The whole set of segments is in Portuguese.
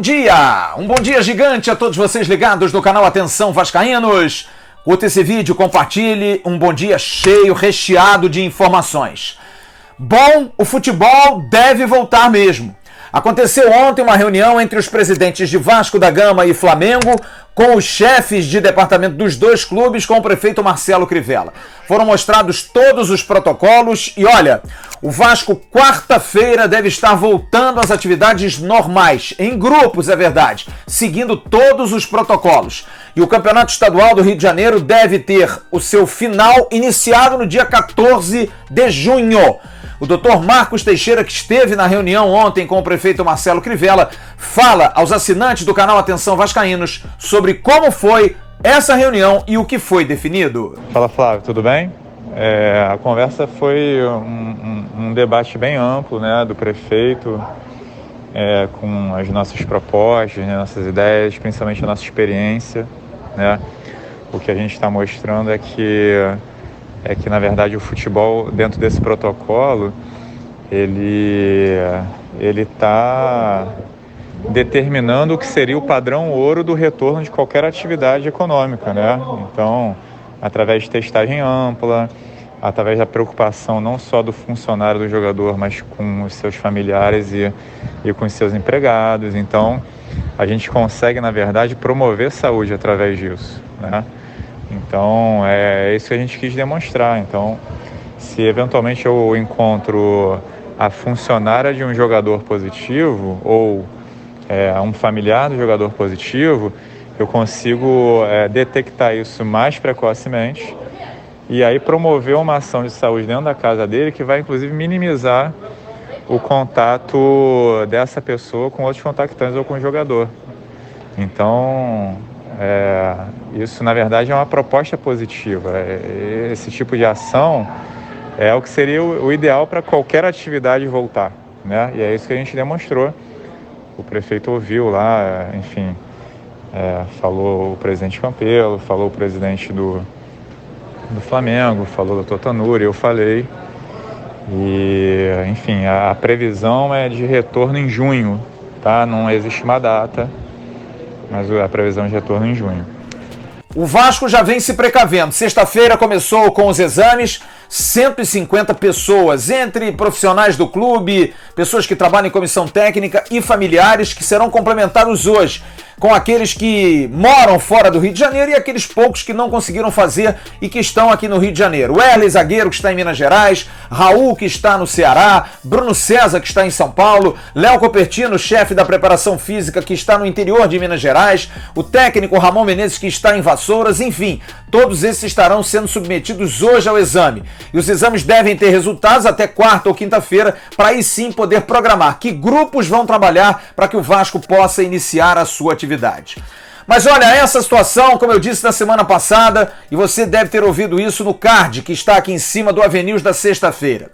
dia! Um bom dia gigante a todos vocês ligados no canal Atenção Vascaínos. Curta esse vídeo, compartilhe. Um bom dia cheio, recheado de informações. Bom, o futebol deve voltar mesmo. Aconteceu ontem uma reunião entre os presidentes de Vasco da Gama e Flamengo com os chefes de departamento dos dois clubes com o prefeito Marcelo Crivella. Foram mostrados todos os protocolos e olha, o Vasco quarta-feira deve estar voltando às atividades normais, em grupos é verdade, seguindo todos os protocolos. E o Campeonato Estadual do Rio de Janeiro deve ter o seu final iniciado no dia 14 de junho. O Dr. Marcos Teixeira, que esteve na reunião ontem com o prefeito Marcelo Crivella, fala aos assinantes do canal Atenção Vascaínos sobre como foi essa reunião e o que foi definido. Fala Flávio, tudo bem? A conversa foi um debate bem amplo, né, do prefeito, com as nossas propostas, né, nossas ideias, principalmente a nossa experiência, né? O que a gente está mostrando é que na verdade o futebol dentro desse protocolo ele está determinando o que seria o padrão ouro do retorno de qualquer atividade econômica, né? Então, através de testagem ampla, através da preocupação não só do funcionário, do jogador, mas com os seus familiares e com os seus empregados. Então, a gente consegue, na verdade, promover saúde através disso, né? Então, é isso que a gente quis demonstrar. Então, se eventualmente eu encontro a funcionária de um jogador positivo ou um familiar do jogador positivo, eu consigo detectar isso mais precocemente e aí promover uma ação de saúde dentro da casa dele que vai, inclusive, minimizar o contato dessa pessoa com outros contactantes ou com o jogador. Então, isso, na verdade, é uma proposta positiva. Esse tipo de ação é o que seria o ideal para qualquer atividade voltar, né? E é isso que a gente demonstrou. O prefeito ouviu lá, enfim, falou o presidente Campelo, falou o presidente do Flamengo, falou o Dr. Tanuri, eu falei. E, enfim, a previsão é de retorno em junho, tá? Não existe uma data, mas a previsão de retorno em junho. O Vasco já vem se precavendo. Sexta-feira começou com os exames, 150 pessoas, entre profissionais do clube, pessoas que trabalham em comissão técnica e familiares, que serão complementados hoje com aqueles que moram fora do Rio de Janeiro e aqueles poucos que não conseguiram fazer e que estão aqui no Rio de Janeiro. Wesley, zagueiro, que está em Minas Gerais, Raul, que está no Ceará, Bruno César, que está em São Paulo, Léo Copertino, chefe da preparação física, que está no interior de Minas Gerais, o técnico Ramon Menezes, que está em Vassouras, enfim, todos esses estarão sendo submetidos hoje ao exame. E os exames devem ter resultados até quarta ou quinta-feira, para aí sim poder programar que grupos vão trabalhar para que o Vasco possa iniciar a sua atividade. Mas olha, essa situação, como eu disse na semana passada, e você deve ter ouvido isso no card que está aqui em cima do Avenues da sexta-feira.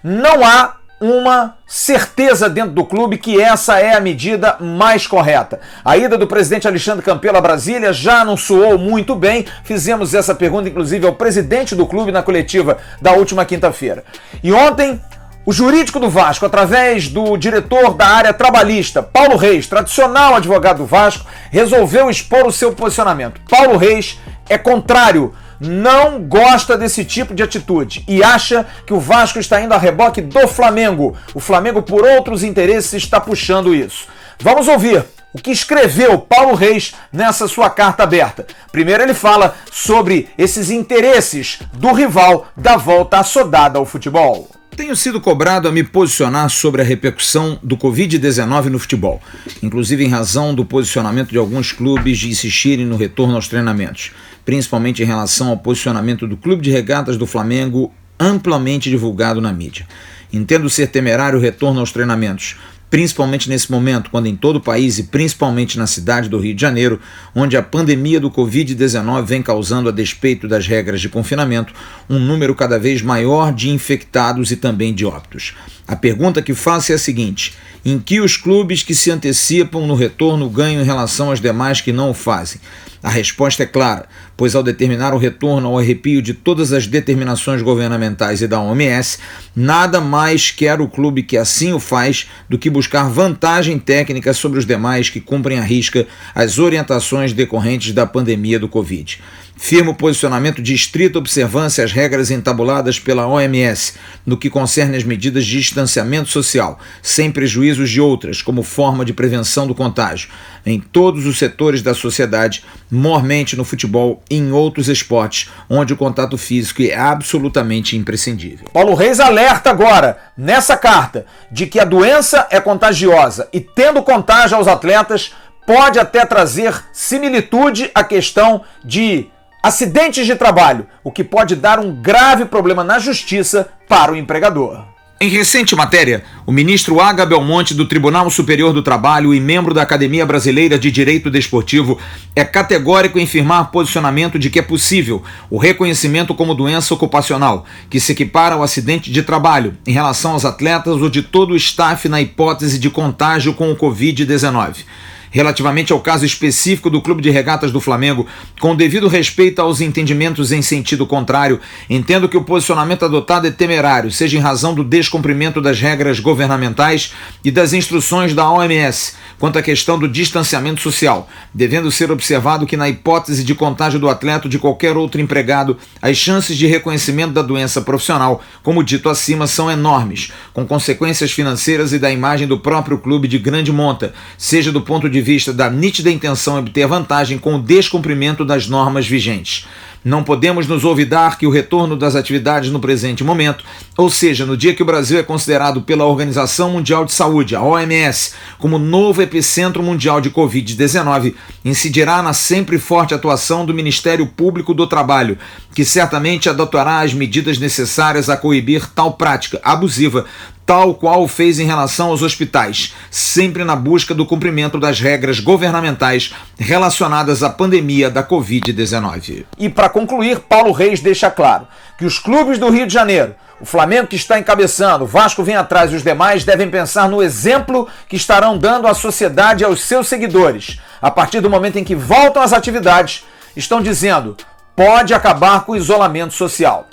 Não há uma certeza dentro do clube que essa é a medida mais correta. A ida do presidente Alexandre Campelo a Brasília já não soou muito bem. Fizemos essa pergunta, inclusive, ao presidente do clube na coletiva da última quinta-feira. E ontem, o jurídico do Vasco, através do diretor da área trabalhista, Paulo Reis, tradicional advogado do Vasco, resolveu expor o seu posicionamento. Paulo Reis é contrário, não gosta desse tipo de atitude e acha que o Vasco está indo a reboque do Flamengo. O Flamengo, por outros interesses, está puxando isso. Vamos ouvir o que escreveu Paulo Reis nessa sua carta aberta. Primeiro ele fala sobre esses interesses do rival da volta assodada ao futebol. Tenho sido cobrado a me posicionar sobre a repercussão do Covid-19 no futebol, inclusive em razão do posicionamento de alguns clubes de insistirem no retorno aos treinamentos, principalmente em relação ao posicionamento do Clube de Regatas do Flamengo, amplamente divulgado na mídia. Entendo ser temerário o retorno aos treinamentos, principalmente nesse momento, quando em todo o país e principalmente na cidade do Rio de Janeiro, onde a pandemia do Covid-19 vem causando, a despeito das regras de confinamento, um número cada vez maior de infectados e também de óbitos. A pergunta que faço é a seguinte: em que os clubes que se antecipam no retorno ganham em relação aos demais que não o fazem? A resposta é clara, pois ao determinar o retorno ao arrepio de todas as determinações governamentais e da OMS, nada mais quer o clube que assim o faz do que buscar vantagem técnica sobre os demais que cumprem à risca as orientações decorrentes da pandemia do Covid. Firmo posicionamento de estrita observância às regras entabuladas pela OMS no que concerne às medidas de distanciamento social, sem prejuízos de outras, como forma de prevenção do contágio, em todos os setores da sociedade, mormente no futebol e em outros esportes, onde o contato físico é absolutamente imprescindível. Paulo Reis alerta agora, nessa carta, de que a doença é contagiosa e, tendo contágio aos atletas, pode até trazer similitude à questão de acidentes de trabalho, o que pode dar um grave problema na justiça para o empregador. Em recente matéria, o ministro H. Belmonte do Tribunal Superior do Trabalho e membro da Academia Brasileira de Direito Desportivo é categórico em firmar posicionamento de que é possível o reconhecimento como doença ocupacional, que se equipara ao acidente de trabalho em relação aos atletas ou de todo o staff na hipótese de contágio com o Covid-19. Relativamente ao caso específico do Clube de Regatas do Flamengo, com o devido respeito aos entendimentos em sentido contrário, entendo que o posicionamento adotado é temerário, seja em razão do descumprimento das regras governamentais e das instruções da OMS, quanto à questão do distanciamento social, devendo ser observado que na hipótese de contágio do atleta ou de qualquer outro empregado, as chances de reconhecimento da doença profissional, como dito acima, são enormes, com consequências financeiras e da imagem do próprio clube de grande monta, seja do ponto de vista da nítida intenção de obter vantagem com o descumprimento das normas vigentes. Não podemos nos olvidar que o retorno das atividades no presente momento, ou seja, no dia que o Brasil é considerado pela Organização Mundial de Saúde, a OMS, como novo epicentro mundial de Covid-19, incidirá na sempre forte atuação do Ministério Público do Trabalho, que certamente adotará as medidas necessárias a coibir tal prática abusiva, tal qual fez em relação aos hospitais, sempre na busca do cumprimento das regras governamentais relacionadas à pandemia da Covid-19. E para concluir, Paulo Reis deixa claro que os clubes do Rio de Janeiro, o Flamengo que está encabeçando, o Vasco vem atrás e os demais devem pensar no exemplo que estarão dando à sociedade e aos seus seguidores. A partir do momento em que voltam às atividades, estão dizendo, pode acabar com o isolamento social.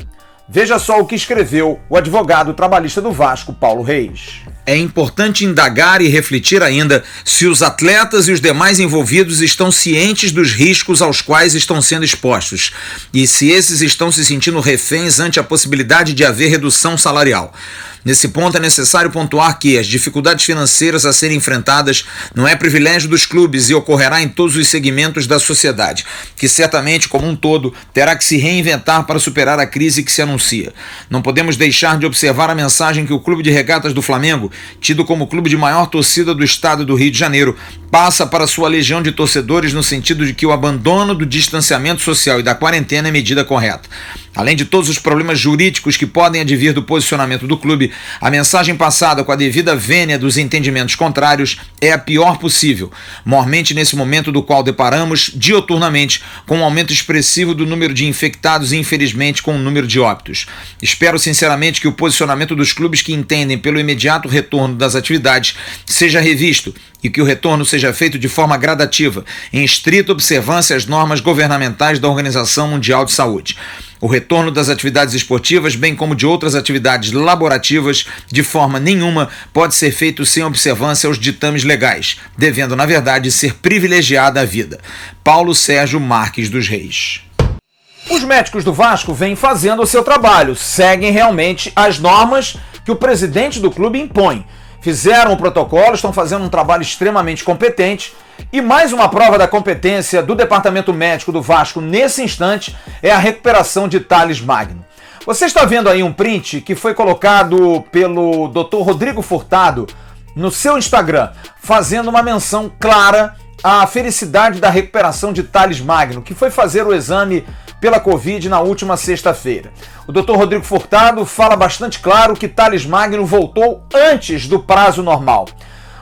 Veja só o que escreveu o advogado trabalhista do Vasco, Paulo Reis. É importante indagar e refletir ainda se os atletas e os demais envolvidos estão cientes dos riscos aos quais estão sendo expostos e se esses estão se sentindo reféns ante a possibilidade de haver redução salarial. Nesse ponto é necessário pontuar que as dificuldades financeiras a serem enfrentadas não é privilégio dos clubes e ocorrerá em todos os segmentos da sociedade, que certamente, como um todo, terá que se reinventar para superar a crise que se anuncia. Não podemos deixar de observar a mensagem que o Clube de Regatas do Flamengo, tido como o clube de maior torcida do estado do Rio de Janeiro, passa para sua legião de torcedores no sentido de que o abandono do distanciamento social e da quarentena é medida correta. Além de todos os problemas jurídicos que podem advir do posicionamento do clube, a mensagem passada com a devida vênia dos entendimentos contrários é a pior possível, mormente nesse momento do qual deparamos dioturnamente com um aumento expressivo do número de infectados e infelizmente com o número de óbitos. Espero sinceramente que o posicionamento dos clubes que entendem pelo imediato retorno das atividades seja revisto e que o retorno seja feito de forma gradativa, em estrita observância às normas governamentais da Organização Mundial de Saúde. O retorno das atividades esportivas, bem como de outras atividades laborativas, de forma nenhuma pode ser feito sem observância aos ditames legais, devendo, na verdade, ser privilegiada a vida. Paulo Sérgio Marques dos Reis. Os médicos do Vasco vêm fazendo o seu trabalho, seguem realmente as normas que o presidente do clube impõe. Fizeram o protocolo, estão fazendo um trabalho extremamente competente e mais uma prova da competência do departamento médico do Vasco nesse instante é a recuperação de Thales Magno. Você está vendo aí um print que foi colocado pelo Dr. Rodrigo Furtado no seu Instagram, fazendo uma menção clara à felicidade da recuperação de Thales Magno, que foi fazer o exame pela Covid na última sexta-feira. O Dr. Rodrigo Furtado fala bastante claro que Thales Magno voltou antes do prazo normal.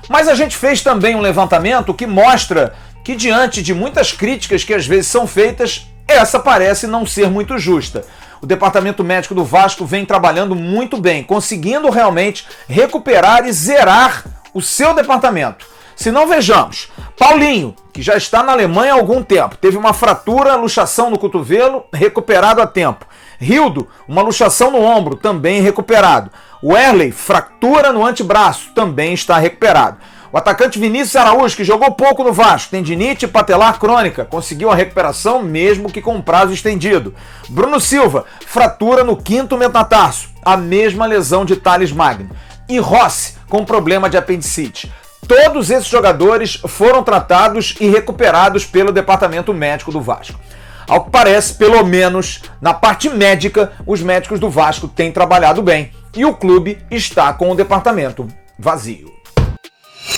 Mas a gente fez também um levantamento que mostra que, diante de muitas críticas que às vezes são feitas, essa parece não ser muito justa. O departamento médico do Vasco vem trabalhando muito bem, conseguindo realmente recuperar e zerar o seu departamento. Se não, vejamos. Paulinho, que já está na Alemanha há algum tempo, teve uma fratura, luxação no cotovelo, recuperado a tempo. Rildo, uma luxação no ombro, também recuperado. Werley, fratura no antebraço, também está recuperado. O atacante Vinícius Araújo, que jogou pouco no Vasco, tendinite patelar crônica, conseguiu a recuperação mesmo que com prazo estendido. Bruno Silva, fratura no quinto metatarso, a mesma lesão de Thales Magno. E Rossi, com problema de apendicite. Todos esses jogadores foram tratados e recuperados pelo departamento médico do Vasco. Ao que parece, pelo menos na parte médica, os médicos do Vasco têm trabalhado bem e o clube está com o departamento vazio.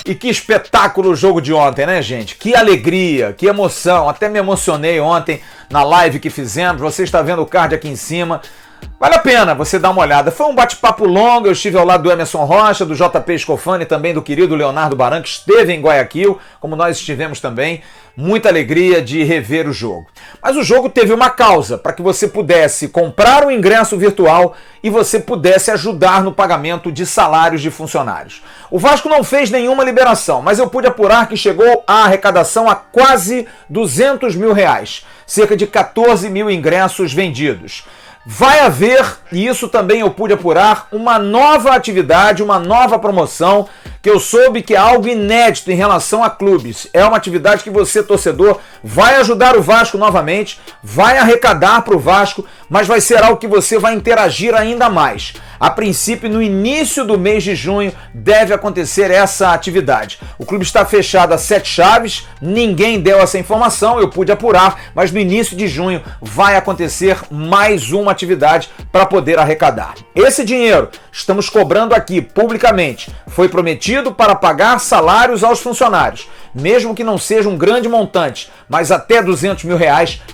E que espetáculo o jogo de ontem, né, gente? Que alegria, que emoção. Até me emocionei ontem na live que fizemos. Você está vendo o card aqui em cima. Vale a pena você dar uma olhada. Foi um bate-papo longo, eu estive ao lado do Emerson Rocha, do JP Scofani e também do querido Leonardo Baran, que esteve em Guayaquil, como nós estivemos também. Muita alegria de rever o jogo. Mas o jogo teve uma causa, para que você pudesse comprar um ingresso virtual e você pudesse ajudar no pagamento de salários de funcionários. O Vasco não fez nenhuma liberação, mas eu pude apurar que chegou a arrecadação a quase R$200 mil, cerca de 14 mil ingressos vendidos. Vai haver, e isso também eu pude apurar, uma nova atividade, uma nova promoção, que eu soube que é algo inédito em relação a clubes. É uma atividade que você, torcedor, vai ajudar o Vasco novamente, vai arrecadar para o Vasco, mas vai ser algo que você vai interagir ainda mais. A princípio, no início do mês de junho, deve acontecer essa atividade. O clube está fechado a 7 chaves, ninguém deu essa informação, eu pude apurar, mas no início de junho vai acontecer mais uma atividade para poder arrecadar. Esse dinheiro, estamos cobrando aqui publicamente, foi prometido para pagar salários aos funcionários. Mesmo que não seja um grande montante, mas até R$200 mil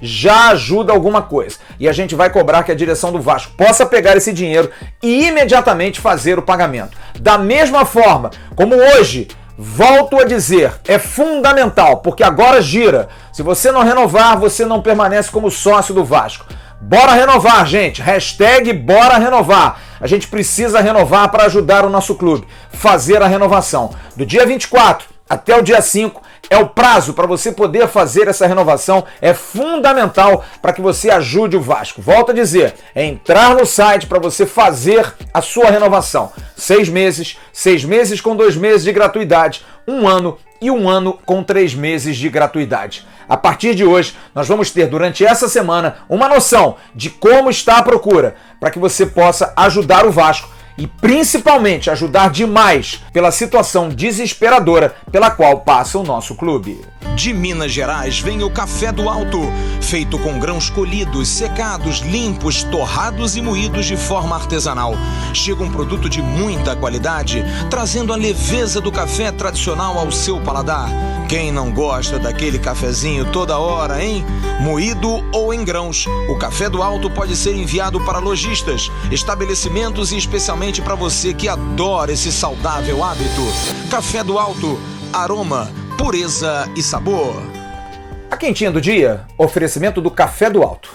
já ajuda alguma coisa. E a gente vai cobrar que a direção do Vasco possa pegar esse dinheiro e imediatamente fazer o pagamento. Da mesma forma, como hoje, volto a dizer, é fundamental, porque agora gira. Se você não renovar, você não permanece como sócio do Vasco. Bora renovar, gente. Hashtag bora renovar. A gente precisa renovar para ajudar o nosso clube. Fazer a renovação. Do dia 24 até o dia 5 é o prazo para você poder fazer essa renovação. É fundamental para que você ajude o Vasco. Volto a dizer, é entrar no site para você fazer a sua renovação. 6 meses com 2 meses de gratuidade, 1 ano e 1 ano com 3 meses de gratuidade. A partir de hoje, nós vamos ter durante essa semana uma noção de como está a procura para que você possa ajudar o Vasco e principalmente ajudar demais pela situação desesperadora pela qual passa o nosso clube. De Minas Gerais vem o Café do Alto, feito com grãos colhidos, secados, limpos, torrados e moídos de forma artesanal. Chega um produto de muita qualidade, trazendo a leveza do café tradicional ao seu paladar. Quem não gosta daquele cafezinho toda hora, hein? Moído ou em grãos, o Café do Alto pode ser enviado para lojistas, estabelecimentos e especialmente para você que adora esse saudável hábito. Café do Alto, aroma, pureza e sabor. A quentinha do dia, oferecimento do Café do Alto.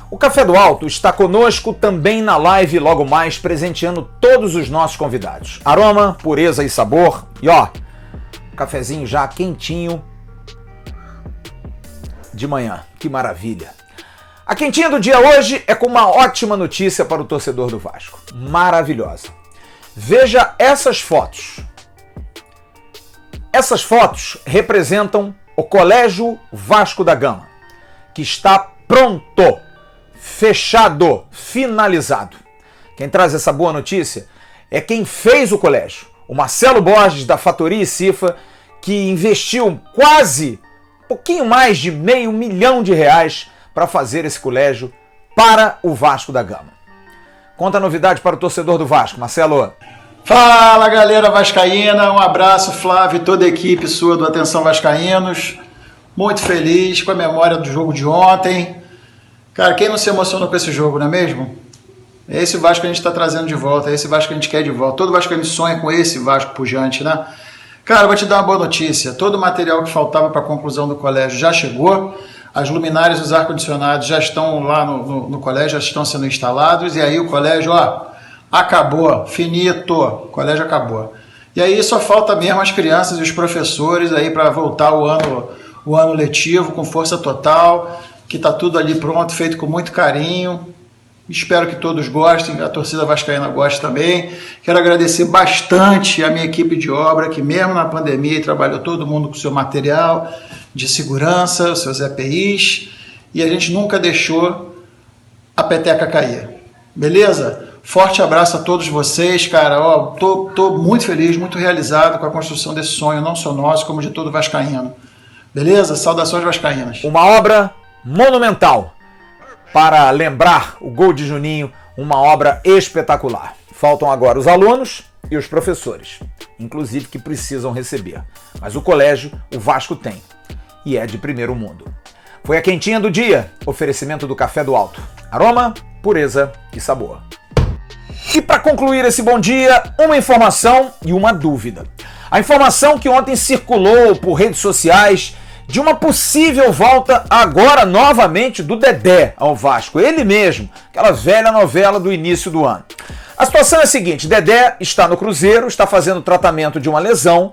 O Café do Alto está conosco também na live logo mais, presenteando todos os nossos convidados. Aroma, pureza e sabor. E ó, cafezinho já quentinho de manhã. Que maravilha. A quentinha do dia hoje é com uma ótima notícia para o torcedor do Vasco. Maravilhosa. Veja essas fotos. Essas fotos representam o Colégio Vasco da Gama, que está pronto, fechado, finalizado. Quem traz essa boa notícia é quem fez o colégio, o Marcelo Borges, da Fatoria e Cifa, que investiu quase, um pouquinho mais de R$500 mil para fazer esse colégio para o Vasco da Gama. Conta a novidade para o torcedor do Vasco, Marcelo. Fala, galera vascaína, um abraço, Flávio e toda a equipe sua do Atenção Vascaínos. Muito feliz com a memória do jogo de ontem. Cara, quem não se emocionou com esse jogo, não é mesmo? É esse Vasco que a gente está trazendo de volta, é esse Vasco que a gente quer de volta. Todo vascaíno sonha com esse Vasco pujante, né? Cara, eu vou te dar uma boa notícia. Todo o material que faltava para a conclusão do colégio já chegou. As luminárias e os ar-condicionados já estão lá no colégio, já estão sendo instalados. E aí o colégio, ó, acabou, finito, o colégio acabou. E aí só falta mesmo as crianças e os professores aí para voltar o ano letivo com força total, que está tudo ali pronto, feito com muito carinho. Espero que todos gostem, a torcida vascaína goste também. Quero agradecer bastante a minha equipe de obra, que mesmo na pandemia trabalhou todo mundo com o seu material de segurança, os seus EPIs, e a gente nunca deixou a peteca cair. Beleza? Forte abraço a todos vocês, cara. Tô muito feliz, muito realizado com a construção desse sonho, não só nosso, como de todo vascaíno. Beleza? Saudações vascaínas. Uma obra monumental para lembrar o gol de Juninho, uma obra espetacular. Faltam agora os alunos e os professores, inclusive que precisam receber. Mas o colégio, o Vasco tem, e é de primeiro mundo. Foi a quentinha do dia, oferecimento do Café do Alto. Aroma, pureza e sabor. E para concluir esse bom dia, uma informação e uma dúvida. A informação que ontem circulou por redes sociais de uma possível volta agora novamente do Dedé ao Vasco. Ele mesmo, aquela velha novela do início do ano. A situação é a seguinte, Dedé está no Cruzeiro, está fazendo tratamento de uma lesão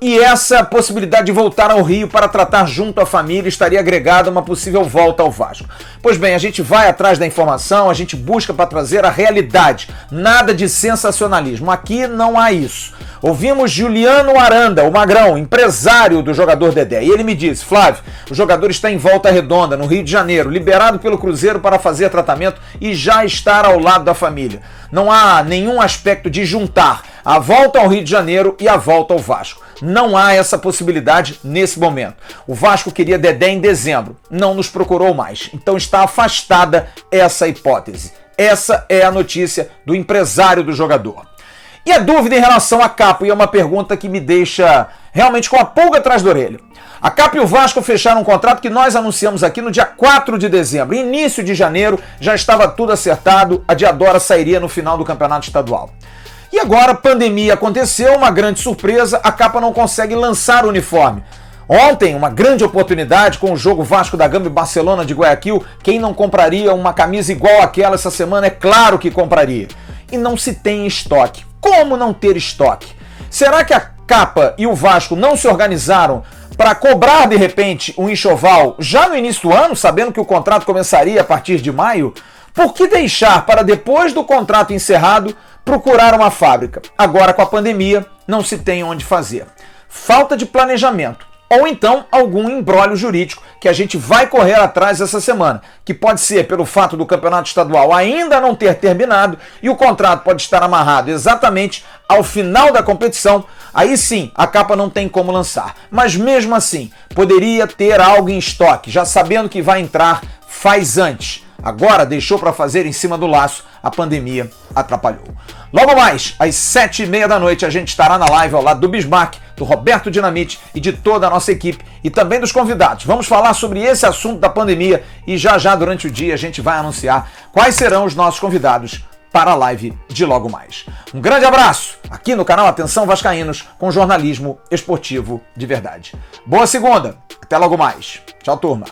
e essa possibilidade de voltar ao Rio para tratar junto à família estaria agregada a uma possível volta ao Vasco. Pois bem, a gente vai atrás da informação, a gente busca para trazer a realidade, nada de sensacionalismo. Aqui não há isso. Ouvimos Juliano Aranda, o Magrão, empresário do jogador Dedé, e ele me disse: Flávio, o jogador está em Volta Redonda, no Rio de Janeiro, liberado pelo Cruzeiro para fazer tratamento e já estar ao lado da família. Não há nenhum aspecto de juntar a volta ao Rio de Janeiro e a volta ao Vasco. Não há essa possibilidade nesse momento. O Vasco queria Dedé em dezembro, não nos procurou mais, então está afastada essa hipótese. Essa é a notícia do empresário do jogador. E a dúvida em relação a Capo, e é uma pergunta que me deixa realmente com a pulga atrás da orelha. A Capo e o Vasco fecharam um contrato que nós anunciamos aqui no dia 4 de dezembro. Início de janeiro já estava tudo acertado, a Diadora sairia no final do campeonato estadual. E agora a pandemia aconteceu, uma grande surpresa, a Capa não consegue lançar o uniforme. Ontem, uma grande oportunidade com o jogo Vasco da Gama e Barcelona de Guayaquil. Quem não compraria uma camisa igual àquela essa semana, é claro que compraria. E não se tem estoque. Como não ter estoque? Será que a Capa e o Vasco não se organizaram para cobrar, de repente, um enxoval já no início do ano, sabendo que o contrato começaria a partir de maio? Por que deixar para depois do contrato encerrado procurar uma fábrica? Agora, com a pandemia, não se tem onde fazer. Falta de planejamento. Ou então algum imbróglio jurídico que a gente vai correr atrás essa semana, que pode ser pelo fato do campeonato estadual ainda não ter terminado e o contrato pode estar amarrado exatamente ao final da competição. Aí sim, a Capa não tem como lançar. Mas mesmo assim, poderia ter algo em estoque, já sabendo que vai entrar, faz antes. Agora deixou para fazer em cima do laço, a pandemia atrapalhou. Logo mais, às 7h30 da noite, a gente estará na live ao lado do Bismarck, do Roberto Dinamite e de toda a nossa equipe e também dos convidados. Vamos falar sobre esse assunto da pandemia e já durante o dia a gente vai anunciar quais serão os nossos convidados para a live de logo mais. Um grande abraço aqui no canal Atenção Vascaínos com jornalismo esportivo de verdade. Boa segunda, até logo mais. Tchau, turma.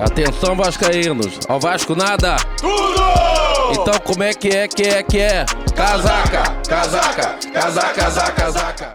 Atenção vascaínos, ao Vasco nada! Tudo! Então como é que é? Casaca, casaca, casaca, casaca, casaca.